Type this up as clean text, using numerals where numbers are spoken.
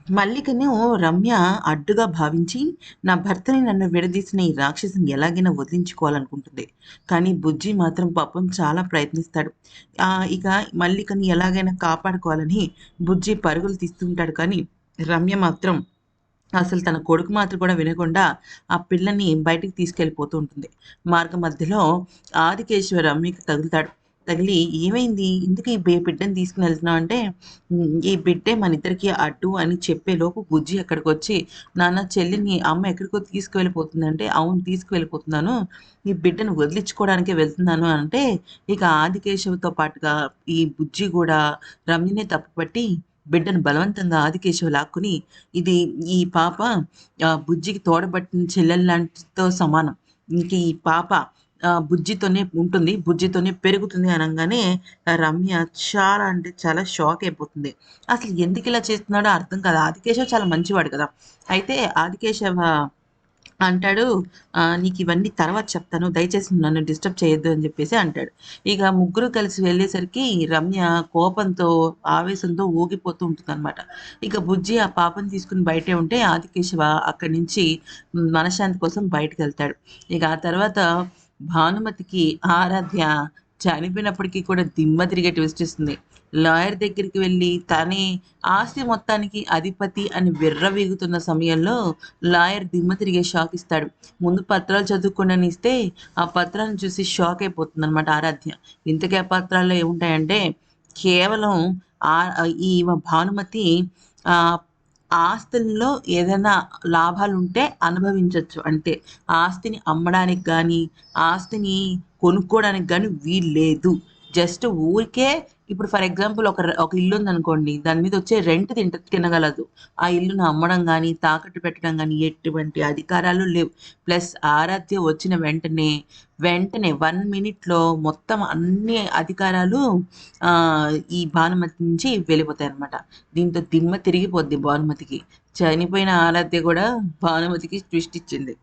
మల్లికను రమ్య అడ్డుగా భావించి, నా భర్తని నన్ను విడదీసిన ఈ రాక్షసిని ఎలాగైనా వదిలించుకోవాలనుకుంటుంది. కానీ బుజ్జి మాత్రం పాపం చాలా ప్రయత్నిస్తాడు. ఇక మల్లికని ఎలాగైనా కాపాడుకోవాలని బుజ్జి పరుగులు తీస్తుంటాడు. కానీ రమ్య మాత్రం అసలు తన కొడుకు మాట కూడా వినకుండా ఆ పిల్లని బయటికి తీసుకెళ్ళిపోతూ ఉంటుంది. మార్గ మధ్యలో ఆదికేశవ రమ్యకి తగులుతాడు. తగిలి ఏమైంది? ఎందుకు ఈ బిడ్డని తీసుకుని వెళ్తున్నావు అంటే, ఈ బిడ్డే మనిద్దరికీ అడ్డు అని చెప్పేలోపు బుజ్జి అక్కడికొచ్చి, నాన్న చెల్లిని అమ్మ ఎక్కడికో తీసుకువెళ్ళిపోతుందంటే, అవును తీసుకువెళ్ళిపోతున్నాను. ఈ బిడ్డను వదిలించుకోవడానికే వెళ్తున్నాను అంటే, ఇక ఆదికేశవతో పాటుగా ఈ బుజ్జి గూడా రమ్యనే తప్పుపట్టి బిడ్డను బలవంతంగా ఆదికేశవ లాక్కుని, ఇది ఈ పాప బుజ్జికి తోడబట్టిన చెల్లెల్లాంటితో సమానం. ఇంక ఈ పాప బుజ్జితోనే ఉంటుంది. బుజ్జితోనే పెరుగుతుంది అనంగానే రమ్య చాలా అంటే చాలా షాక్ అయిపోతుంది. అసలు ఎందుకిలా చేస్తున్నాడో అర్థం కాదు. ఆదికేశవ చాలా మంచివాడు కదా! అయితే ఆదికేశవ అంటాడు, "నీకివన్నీ తర్వాత చెప్తాను. దయచేసి నన్ను డిస్టర్బ్ చేయొద్దు" అని చెప్పేసి అంటాడు. ఇక ముగ్గురు కలిసి వెళ్ళేసరికి రమ్య కోపంతో, ఆవేశంతో ఊగిపోతూ ఉంటుందనమాట. ఇక బుజ్జి ఆ పాపని తీసుకొని బయటే ఉంటే ఆదికేశవ అక్కడి నుంచి మనశ్శాంతి కోసం బయటికెళ్తాడు. ఇక ఆ తర్వాత భానుమతికి ఆరాధ్య చనిపోయినప్పటికీ కూడా దిమ్మ తిరిగే ట్విస్ట్ ఇస్తుంది. లాయర్ దగ్గరికి వెళ్ళి తనే ఆస్తి మొత్తానికి అధిపతి అని విర్రవీగుతున్న సమయంలో లాయర్ దిమ్మ తిరిగే షాక్ ఇస్తాడు. ముందు పత్రాలు చదువుకోండని ఇస్తే, ఆ పత్రాలను చూసి షాక్ అయిపోతుందనమాట ఆరాధ్య. ఇంతకీ ఆ పత్రాల్లో ఏముంటాయంటే, కేవలం ఈమె భానుమతి ఆహ్, ఆస్తుల్లో ఏదైనా లాభాలుంటే అనుభవించొచ్చు అంతే. ఆస్తిని అమ్మడానికి గానీ, ఆస్తిని కొనుక్కోవడానికి గానీ వీల్లేదు. జస్ట్ ఊరికే ఇప్పుడు ఫర్ ఎగ్జాంపుల్ ఒక ఇల్లుందనుకోండి. దాని మీద వచ్చే రెంట్ తినగలదు. ఆ ఇల్లును అమ్మడం గానీ, తాకట్టు పెట్టడం గానీ ఎటువంటి అధికారాలు లేవు. ప్లస్ ఆరాధ్య వచ్చిన వెంటనే 1 మినిట్‌లో మొత్తం అన్ని అధికారాలు ఈ భానుమతి నుంచి వెళ్ళిపోతాయన్నమాట. దీంతో దిమ్మ తిరిగిపోద్ది భానుమతికి. చనిపోయిన ఆరాధ్య గూడా భానుమతికి ట్విస్ట్ ఇచ్చింది.